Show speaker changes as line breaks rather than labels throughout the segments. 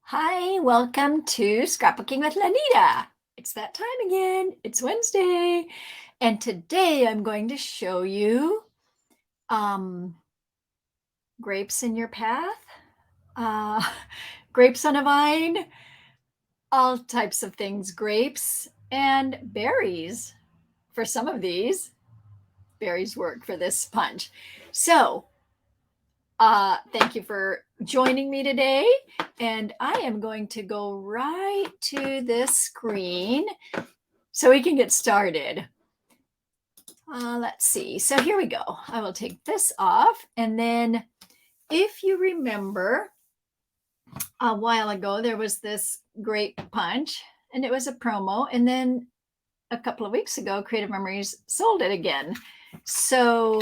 Hi, welcome to Scrapbooking with Lanita. It's that time again. It's Wednesday. And today I'm going to show you grapes in your path, uh, grapes on a vine, all types of things, grapes and berries. For some of these, berries work for this punch. So thank you for joining me today. And I am going to go right to this screen so we can get started. Let's see. So here we go. I will take this off. And then if you remember a while ago, there was this grape punch and it was a promo. And then a couple of weeks ago, Creative Memories sold it again. So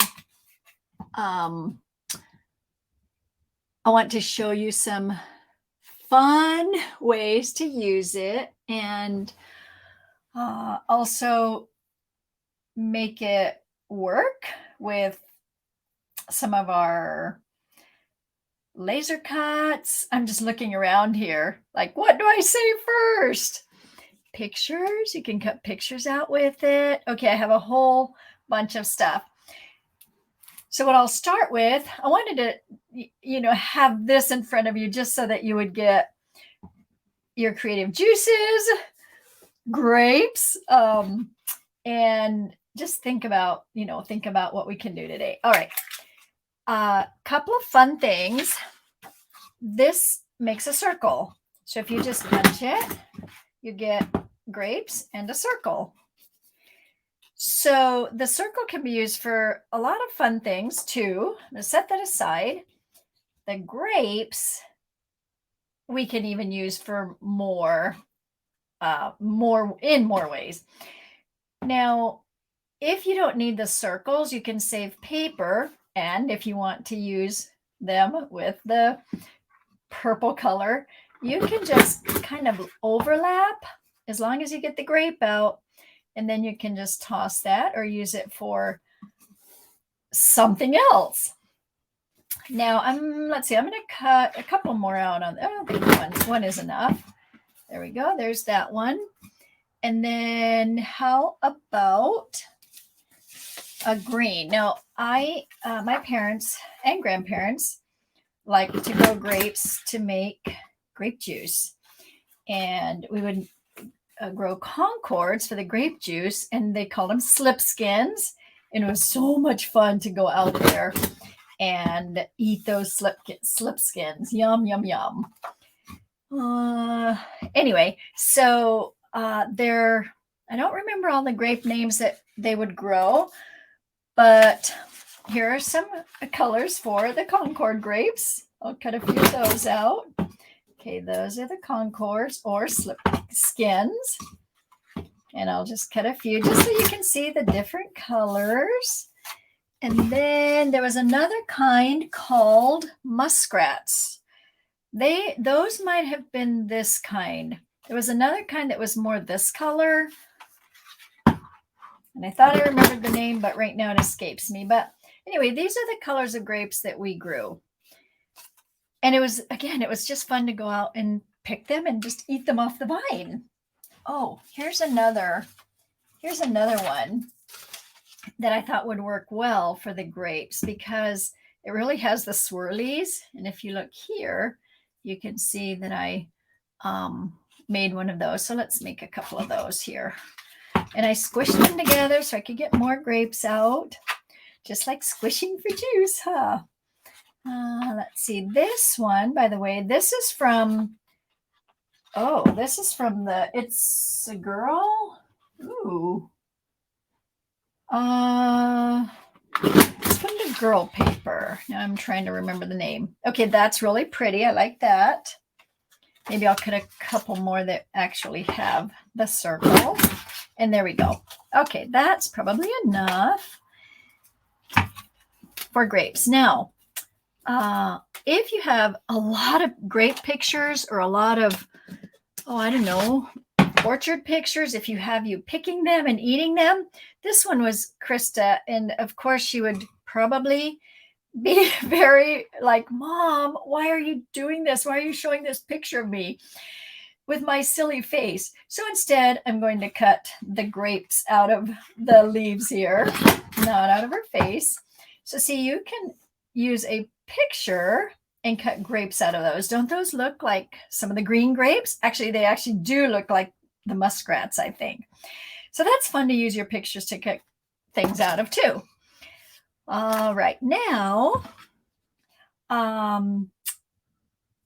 I want to show you some fun ways to use it and also make it work with some of our laser cuts. I'm just looking around here like, what do I say first? Pictures. You can cut pictures out with it. Okay, I have a whole bunch of stuff. So what I'll start with, I wanted to, have this in front of you just so that you would get your creative juices, grapes, and just think about what we can do today. All right. A couple of fun things. This makes a circle. So if you just punch it, you get grapes and a circle. So the circle can be used for a lot of fun things too. Now set that aside. The grapes we can even use for more ways. Now, if you don't need the circles, you can save paper. And if you want to use them with the purple color, you can just kind of overlap as long as you get the grape out. And then you can just toss that or use it for something else. Now, let's see, I'm going to cut a couple more out on, I don't think one is enough. There we go. There's that one. And then how about a green? Now, my parents and grandparents like to grow grapes to make grape juice. And we would grow Concords for the grape juice, and they called them slip skins. And it was so much fun to go out there and eat those slip skins. Yum, yum, yum. Anyway, so I don't remember all the grape names that they would grow, but here are some colors for the Concord grapes. I'll cut a few of those out. Okay, those are the Concords or slip skins. And I'll just cut a few just so you can see the different colors. And then there was another kind called muskrats. Those might have been this kind. There was another kind that was more this color. And I thought I remembered the name, but right now it escapes me. But anyway, these are the colors of grapes that we grew. And it was just fun to go out and pick them and just eat them off the vine. Oh, here's another one that I thought would work well for the grapes because it really has the swirlies. And if you look here, you can see that I made one of those. So let's make a couple of those here. And I squished them together so I could get more grapes out, just like squishing for juice, huh? Let's see. This one, by the way, this is from It's a Girl. Ooh. It's from the Girl paper. Now I'm trying to remember the name. Okay, that's really pretty. I like that. Maybe I'll cut a couple more that actually have the circle. And there we go. Okay, that's probably enough for grapes. Now, if you have a lot of grape pictures or a lot of, orchard pictures, if you have you picking them and eating them, this one was Krista. And of course, she would probably be very like, Mom, why are you doing this? Why are you showing this picture of me with my silly face? So instead, I'm going to cut the grapes out of the leaves here, not out of her face. So see, you can use a picture and cut grapes out of those. Don't those look like some of the green grapes? Actually, they actually do look like the muskrats, I think. So that's fun to use your pictures to cut things out of too. All right, now,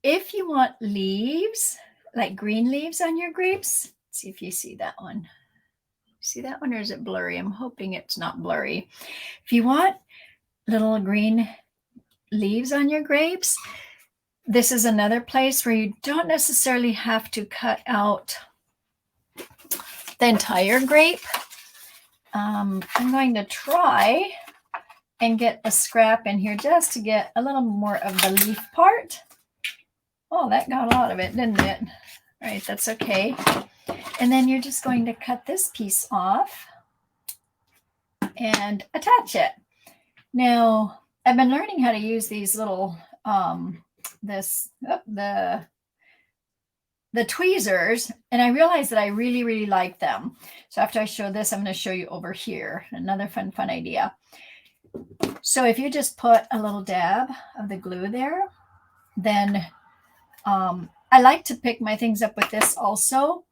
if you want leaves, like green leaves on your grapes, let's see if you see that one. See that one, or is it blurry? I'm hoping it's not blurry. If you want little green leaves on your grapes, this is another place where you don't necessarily have to cut out the entire grape. I'm going to try and get a scrap in here just to get a little more of the leaf part. Oh, that got a lot of it, didn't it? All right, that's okay. And then you're just going to cut this piece off and attach it. Now, I've been learning how to use these little, the tweezers, and I realized that I really, really like them. So after I show this, I'm going to show you over here. Another fun idea. So if you just put a little dab of the glue there, then I like to pick my things up with this also,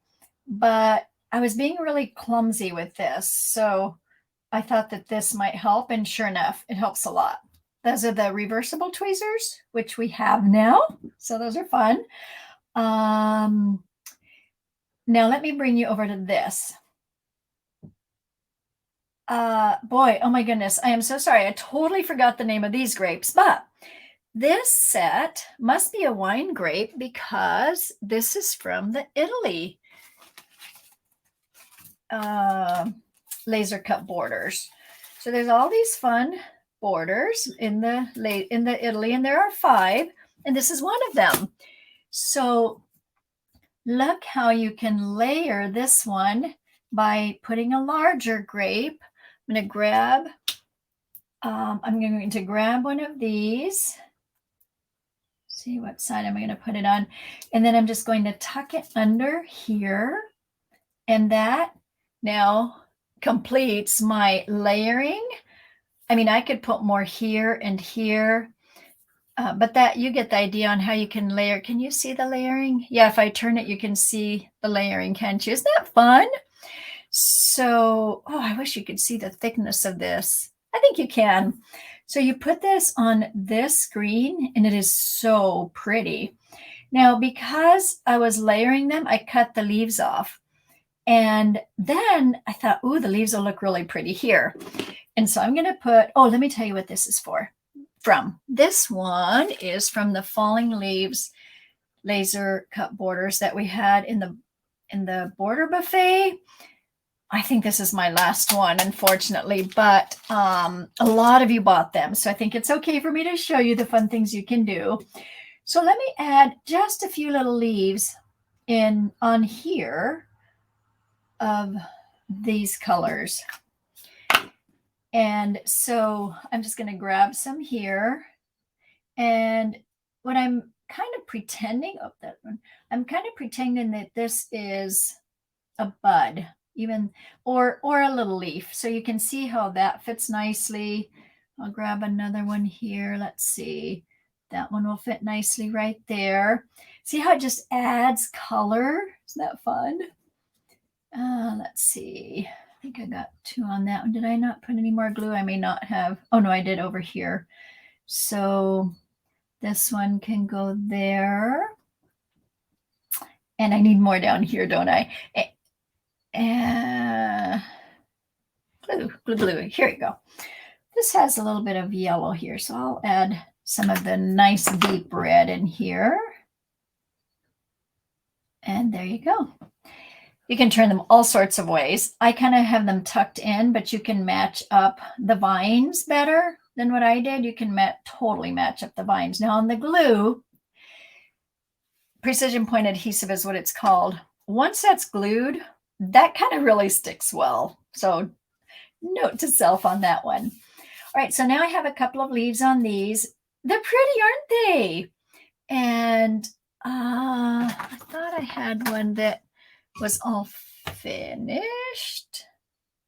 but I was being really clumsy with this. So I thought that this might help, and sure enough, it helps a lot. Those are the reversible tweezers, which we have now. So those are fun. Now let me bring you over to this. Boy, oh my goodness, I am so sorry. I totally forgot the name of these grapes, but this set must be a wine grape because this is from the Italy laser cut borders. So there's all these fun borders in the Italy, and there are 5, and this is one of them. So look how you can layer this one by putting a larger grape. I'm going to grab one of these. See what side am I going to put it on? And then I'm just going to tuck it under here. And that now completes my layering. I mean, I could put more here and here, but that you get the idea on how you can layer. Can you see the layering? Yeah, if I turn it, you can see the layering, can't you? Isn't that fun? So, oh, I wish you could see the thickness of this. I think you can. So you put this on this screen, and it is so pretty. Now, because I was layering them, I cut the leaves off. And then I thought, ooh, the leaves will look really pretty here. And so I'm going to put, oh, let me tell you what this is from. This one is from the Falling Leaves laser cut borders that we had in the border buffet. I think this is my last one, unfortunately, but a lot of you bought them. So I think it's okay for me to show you the fun things you can do. So let me add just a few little leaves on here of these colors. And so I'm just going to grab some here. And what I'm kind of pretending, I'm kind of pretending that this is a bud, even or a little leaf. So you can see how that fits nicely. I'll grab another one here. Let's see. That one will fit nicely right there. See how it just adds color? Isn't that fun? Let's see. I think I got 2 on that one. Did I not put any more glue? I may not have. Oh, no, I did over here. So this one can go there. And I need more down here, don't I? Glue. Here we go. This has a little bit of yellow here, so I'll add some of the nice deep red in here. And there you go. You can turn them all sorts of ways. I kind of have them tucked in, but you can match up the vines better than what I did. You can totally match up the vines. Now on the glue, precision point adhesive is what it's called. Once that's glued, that kind of really sticks well. So note to self on that one. right, so now I have a couple of leaves on these. They're pretty, aren't they? And I thought I had one that was all finished,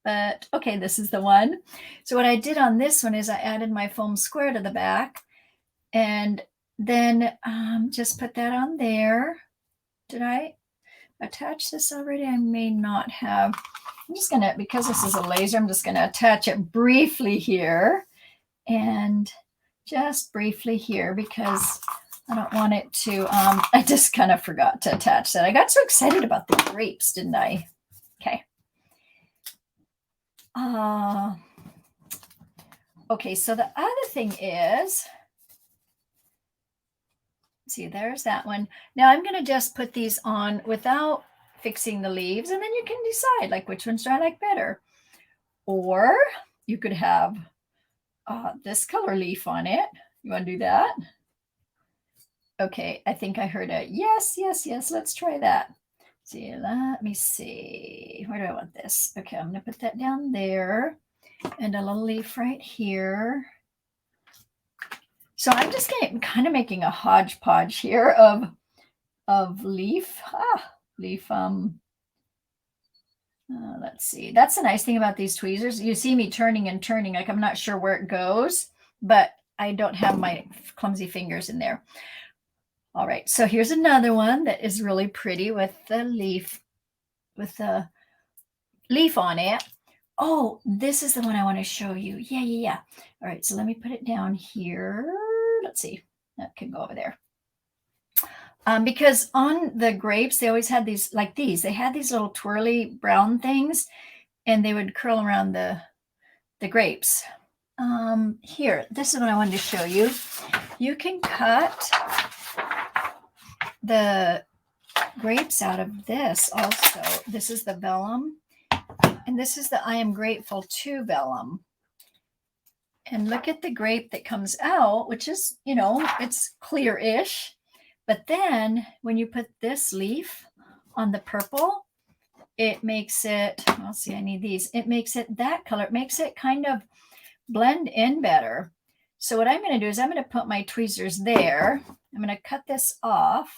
but okay, this is the one. So what I did on this one is I added my foam square to the back, and then just put that on there. Did I attach this already? I may not have. I'm just gonna, because this is a laser, I'm just gonna attach it briefly here, and just briefly here, because I don't want it to, I just kind of forgot to attach that. I got so excited about the grapes, didn't I? Okay. Okay, so the other thing is, see, there's that one. Now I'm going to just put these on without fixing the leaves, and then you can decide like which ones do I like better. Or you could have this color leaf on it. You want to do that? Okay, I think I heard a yes, yes, yes. Let's try that. See, let me see. Where do I want this? Okay, I'm going to put that down there, and a little leaf right here. So I'm just kind of making a hodgepodge here of leaf. Leaf. Let's see. That's the nice thing about these tweezers. You see me turning and turning, like I'm not sure where it goes, but I don't have my clumsy fingers in there. All right, so here's another one that is really pretty with the leaf on it. Oh, this is the one I want to show you. Yeah. All right, so let me put it down here. Let's see. That can go over there. Because on the grapes, they always had these, like these. They had these little twirly brown things, and they would curl around the grapes. Here, this is what I wanted to show you. You can cut the grapes out of this also. This is the vellum, and this is the I Am Grateful To vellum. And look at the grape that comes out, which is, it's clear-ish. But then when you put this leaf on the purple, it makes it, I'll see, I need these. It makes it that color. It makes it kind of blend in better. So what I'm going to do is I'm going to put my tweezers there. I'm going to cut this off.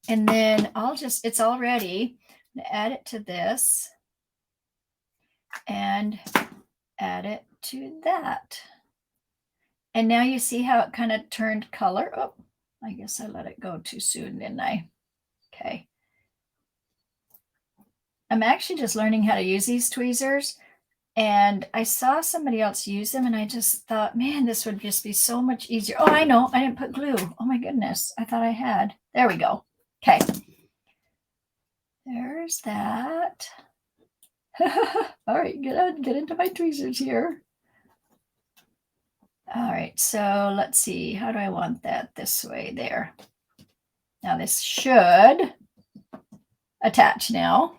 And then it's all ready. I'm going to add it to this and add it to that. And now you see how it kind of turned color. Oh, I guess I let it go too soon, didn't I? Okay. I'm actually just learning how to use these tweezers. And I saw somebody else use them, and I just thought, man, this would just be so much easier. Oh, I know. I didn't put glue. Oh, my goodness. I thought I had. There we go. Okay. There's that. All right. Get into my tweezers here. All right, so let's see. How do I want that? This way there. Now this should attach now.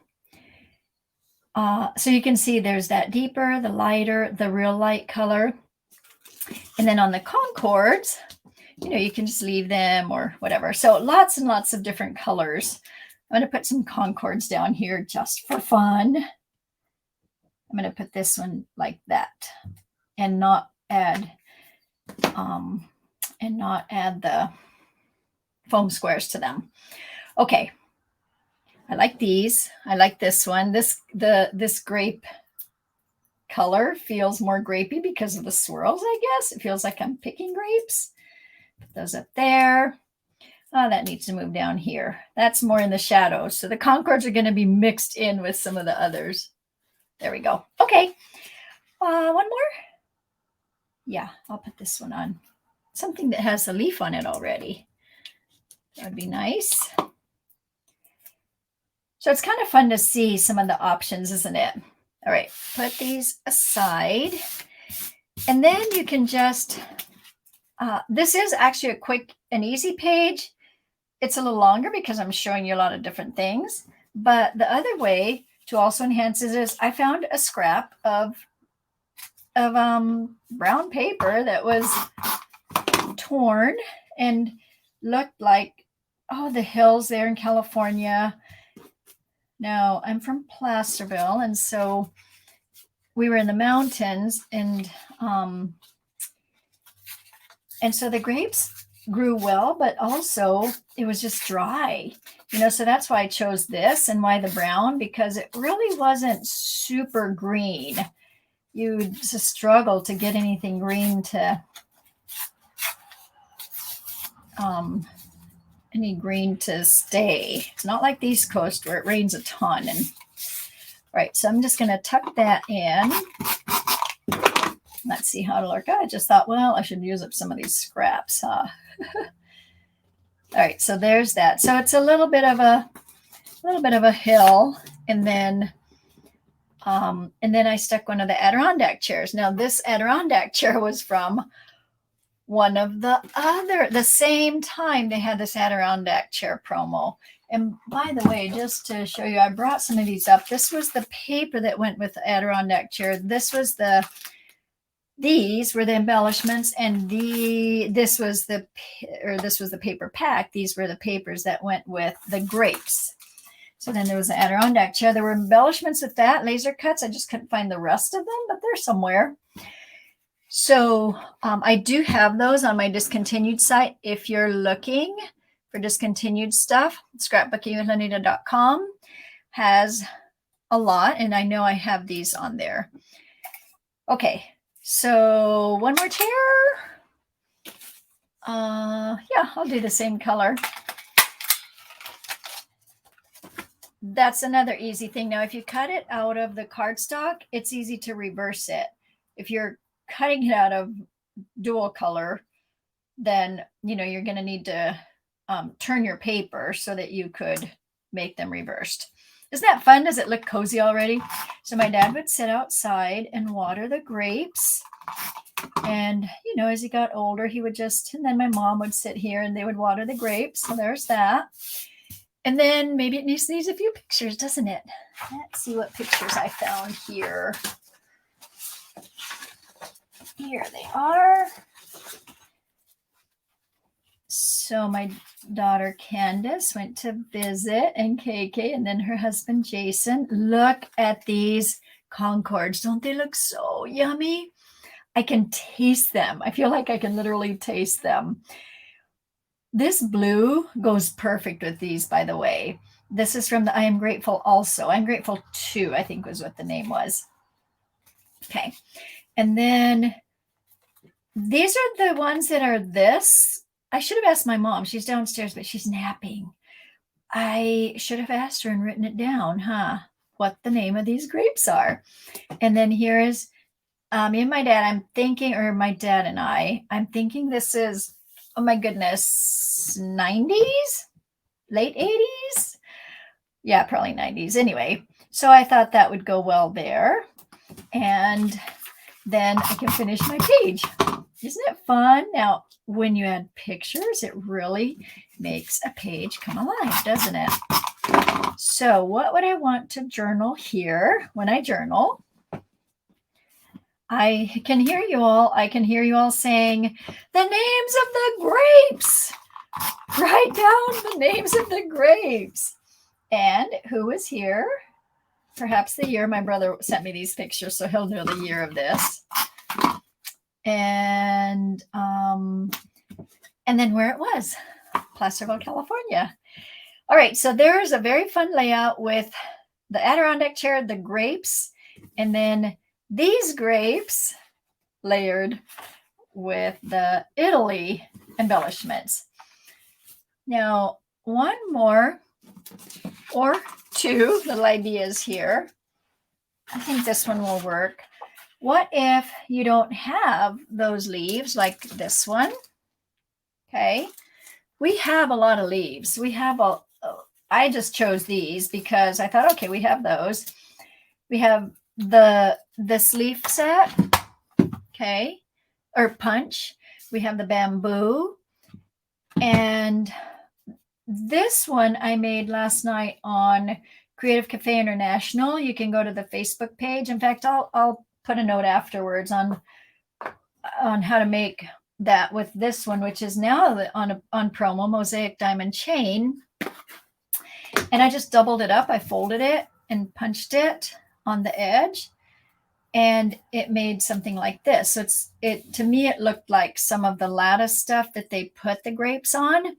So you can see there's that deeper, the lighter, the real light color. And then on the Concords, you can just leave them or whatever. So lots and lots of different colors. I'm going to put some Concords down here just for fun. I'm going to put this one like that and not add the foam squares to them. Okay. I like these. I like this one. This grape color feels more grapey because of the swirls, I guess. It feels like I'm picking grapes. Put those up there. Oh, that needs to move down here. That's more in the shadows. So the Concords are going to be mixed in with some of the others. There we go. Okay. One more. Yeah, I'll put this one on. Something that has a leaf on it already. That would be nice. So it's kind of fun to see some of the options, isn't it? All right, put these aside. And then you can just, this is actually a quick and easy page. It's a little longer because I'm showing you a lot of different things. But the other way to also enhance it is I found a scrap of brown paper that was torn and looked like, oh, the hills there in California. Now, I'm from Placerville, and so we were in the mountains, and so the grapes grew well, but also it was just dry, so that's why I chose this, and why the brown, because it really wasn't super green. You just struggle to get anything green to stay. It's not like the East Coast where it rains a ton. And right, so I'm just going to tuck that in. Let's see how it'll work out. I just thought, well, I should use up some of these scraps, huh? All right, so there's that. So it's a little bit of a hill, and then I stuck one of the Adirondack chairs. Now this Adirondack chair was from one of the same time they had this Adirondack chair promo. And by the way, just to show you, I brought some of these up. This was the paper that went with the Adirondack chair. These were the embellishments, and this was the paper pack. These were the papers that went with the grapes. So then there was the Adirondack chair. There were embellishments with that, laser cuts. I just couldn't find the rest of them, but they're somewhere. So I do have those on my discontinued site. If you're looking for discontinued stuff, scrapbookingwithlanita.com has a lot, and I know I have these on there. Okay, so one more chair. Yeah, I'll do the same color. That's another easy thing. Now, if you cut it out of the cardstock, it's easy to reverse it. If you're cutting it out of dual color, then you're going to need to turn your paper so that you could make them reversed. Isn't that fun? Does it look cozy already? So my dad would sit outside and water the grapes, and as he got older, he would and then my mom would sit here and they would water the grapes. So there's that. And then maybe it needs a few pictures, doesn't it? Let's see what pictures I found here. Here they are. So my daughter Candace went to visit, and KK, and then her husband Jason. Look at these Concords. Don't they look so yummy? I can taste them. I feel like I can literally taste them. This blue goes perfect with these, by the way. This is from the I Am Grateful also. I'm Grateful 2, I think was what the name was. Okay. And then these are the ones that are this. I should have asked my mom. She's downstairs, but she's napping. I should have asked her and written it down, what the name of these grapes are. And then here is me and my dad. I'm thinking this is, oh my goodness, 90s? Late 80s? Yeah, probably 90s. Anyway, so I thought that would go well there. And then I can finish my page. Isn't it fun? Now, when you add pictures, it really makes a page come alive, doesn't it? So what would I want to journal here when I journal? I can hear you all. I can hear you all saying the names of the grapes. Write down the names of the grapes. And who is here? Perhaps the year. My brother sent me these pictures, so he'll know the year of this. And then where it was, Placerville, California. All right, so there's a very fun layout with the Adirondack chair, the grapes, and then these grapes layered with the Italy embellishments. Now, one more or two little ideas here. I think this one will work. What if you don't have those leaves like this one? Okay. We have a lot of leaves. I just chose these because I thought, okay, we have those. We have this leaf set, okay, or punch. We have the bamboo. And this one I made last night on Creative Cafe International. You can go to the Facebook page. In fact, I'll put a note afterwards on how to make that with this one, which is now on promo, Mosaic Diamond Chain. And I just doubled it up. I folded it and punched it on the edge. and it made something like this. So to me, it looked like some of the lattice stuff that they put the grapes on.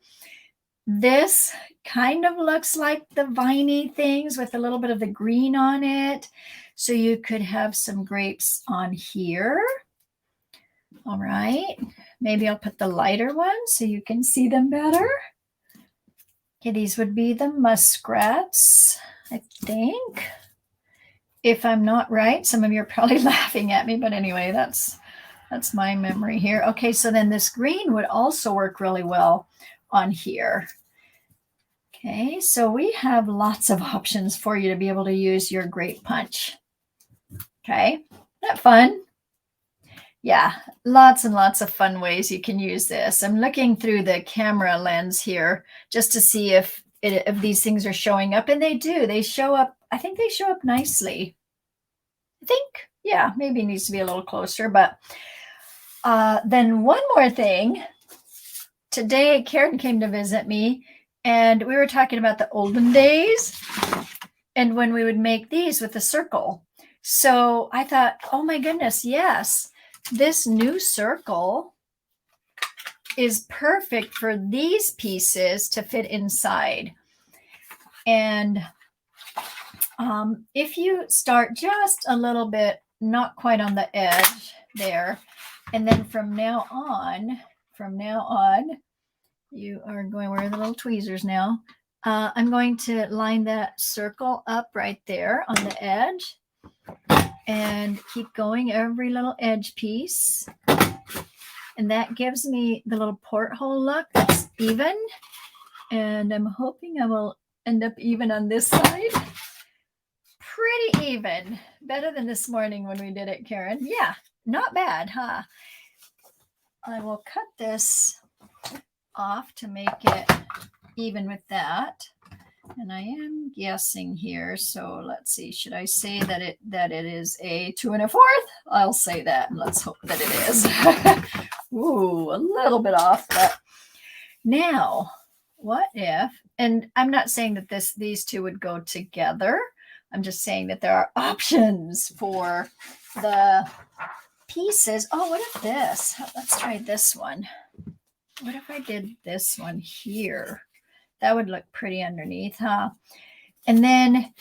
This kind of looks like the viney things with a little bit of the green on it. So you could have some grapes on here. All right, maybe I'll put the lighter one so you can see them better. Okay, these would be the muskrats, I think. If I'm not right, some of you are probably laughing at me, but anyway, that's my memory here. Okay, so then this green would also work really well on here. Okay, so we have lots of options for you to be able to use your grape punch. Okay, isn't that fun? Yeah, lots and lots of fun ways you can use this. I'm looking through the camera lens here just to see if these things are showing up, and they do. They show up. I think they show up nicely. I think, yeah, maybe it needs to be a little closer, but then one more thing. Today, Karen came to visit me, and we were talking about the olden days and when we would make these with a circle. So I thought, oh my goodness, yes, this new circle is perfect for these pieces to fit inside. And if you start just a little bit, not quite on the edge there, and then from now on, you are going, where are the little tweezers now? I'm going to line that circle up right there on the edge and keep going every little edge piece. And that gives me the little porthole look that's even. And I'm hoping I will end up even on this side. Pretty even. Better than this morning when we did it, Karen. Yeah, not bad, huh? I will cut this off to make it even with that. And I am guessing here, so let's see, should I say that it is a 2 1/4? I'll say that, and let's hope that it is. Ooh, a little bit off, but now what if, and I'm not saying that these two would go together. I'm just saying that there are options for the pieces. Oh, what if this? Let's try this one. What if I did this one here? That would look pretty underneath, huh? And then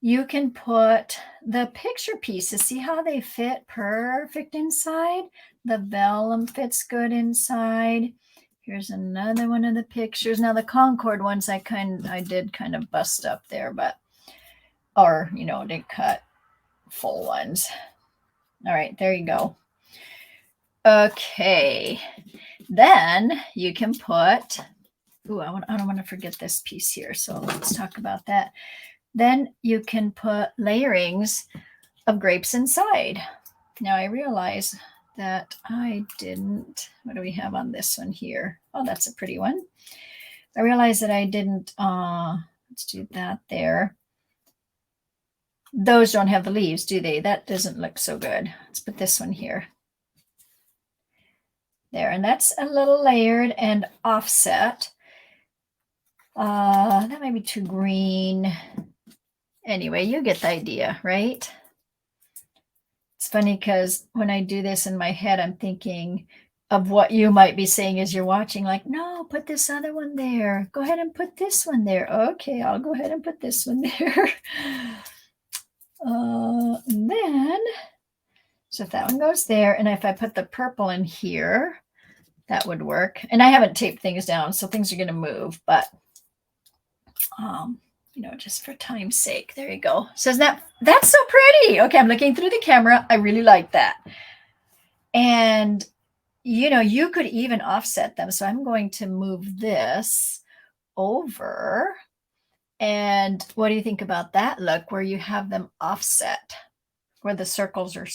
you can put the picture pieces. See how they fit perfect inside? The vellum fits good inside. Here's another one of the pictures. Now the Concord ones I did kind of bust up there, but, or, didn't cut full ones. All right, there you go. Okay, then you can put, ooh, I don't want to forget this piece here, so let's talk about that. Then you can put layerings of grapes inside. Now I realize that I didn't, what do we have on this one here? Oh, that's a pretty one. I realize that I didn't, let's do that there. Those don't have the leaves, do they? That doesn't look so good. Let's put this one here. There, and that's a little layered and offset. That might be too green. Anyway, you get the idea, right? It's funny because when I do this in my head, I'm thinking of what you might be saying as you're watching, like, no, put this other one there. Go ahead and put this one there. Okay, I'll go ahead and put this one there. And then, so if that one goes there, and if I put the purple in here, that would work. And I haven't taped things down, so things are going to move, but just for time's sake, there you go. So that's so pretty. Okay, I'm looking through the camera. I really like that. And you could even offset them. So I'm going to move this over. And what do you think about that look where you have them offset, where the circles are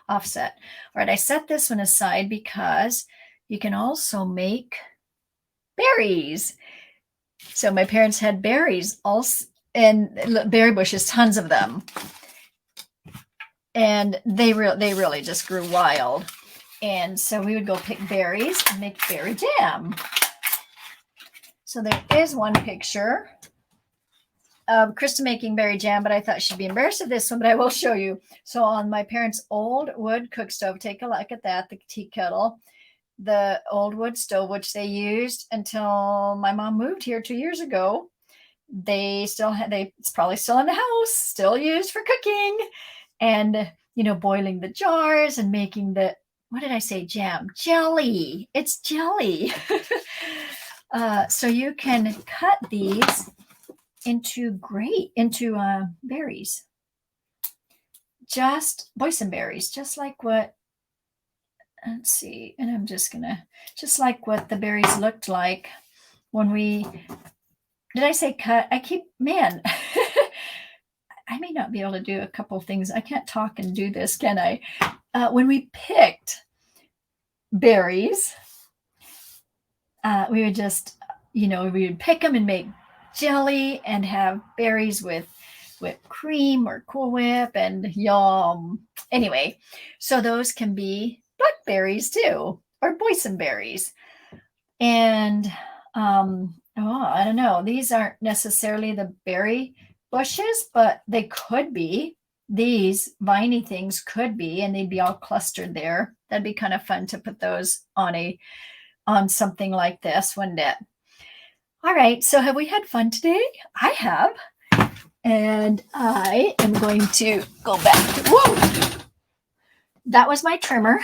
offset? All right, I set this one aside because you can also make berries. So my parents had berries also, and berry bushes, tons of them. And they really just grew wild. And so we would go pick berries and make berry jam. So there is one picture Krista making berry jam, but I thought she'd be embarrassed of this one, but I will show you. So on my parents' old wood cook stove, take a look at that, the tea kettle, the old wood stove, which they used until my mom moved here 2 years ago. They still had, it's probably still in the house, still used for cooking and, boiling the jars and making what did I say? Jam, jelly. It's jelly. So you can cut these into berries, just boysenberries, just like what, let's see, and I'm just like what the berries looked like when did I say cut? Man, I may not be able to do a couple things. I can't talk and do this, can I? When we picked berries, we would just, we would pick them and make jelly and have berries with whipped cream or Cool Whip, and yum. Anyway, so those can be blackberries too, or boysenberries. And I don't know. These aren't necessarily the berry bushes, but they could be. These viney things could be, and they'd be all clustered there. That'd be kind of fun to put those on something like this, wouldn't it? All right, so have we had fun today? I have. And I am going to go back. Whoa! That was my trimmer.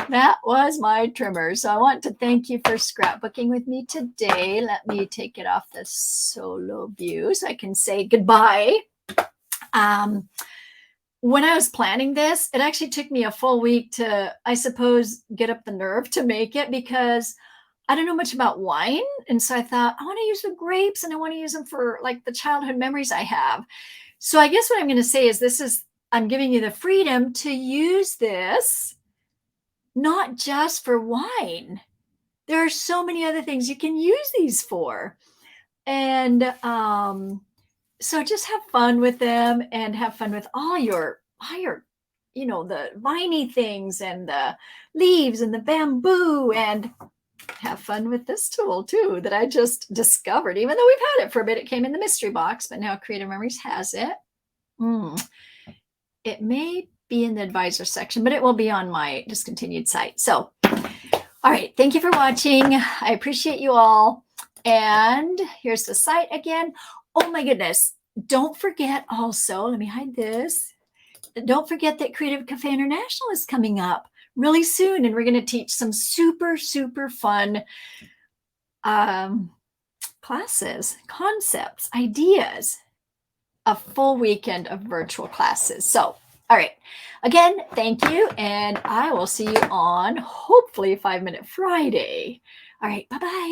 That was my trimmer. So I want to thank you for scrapbooking with me today. Let me take it off the solo view so I can say goodbye. When I was planning this, it actually took me a full week to, I suppose, get up the nerve to make it, because I don't know much about wine. And so I thought, I want to use the grapes and I want to use them for like the childhood memories I have. So I guess what I'm going to say is I'm giving you the freedom to use this, not just for wine. There are so many other things you can use these for. And so just have fun with them, and have fun with all your, the viney things and the leaves and the bamboo, and have fun with this tool too that I just discovered. Even though we've had it for a bit, it came in the mystery box, but now Creative Memories has it. It may be in the advisor section, but it will be on my discontinued site. So, all right. Thank you for watching. I appreciate you all. And here's the site again. Oh my goodness. Don't forget also, let me hide this. Don't forget that Creative Cafe International is coming up really soon. And we're going to teach some super, super fun classes, concepts, ideas, a full weekend of virtual classes. So, all right. Again, thank you. And I will see you on hopefully 5 Minute Friday. All right. Bye-bye.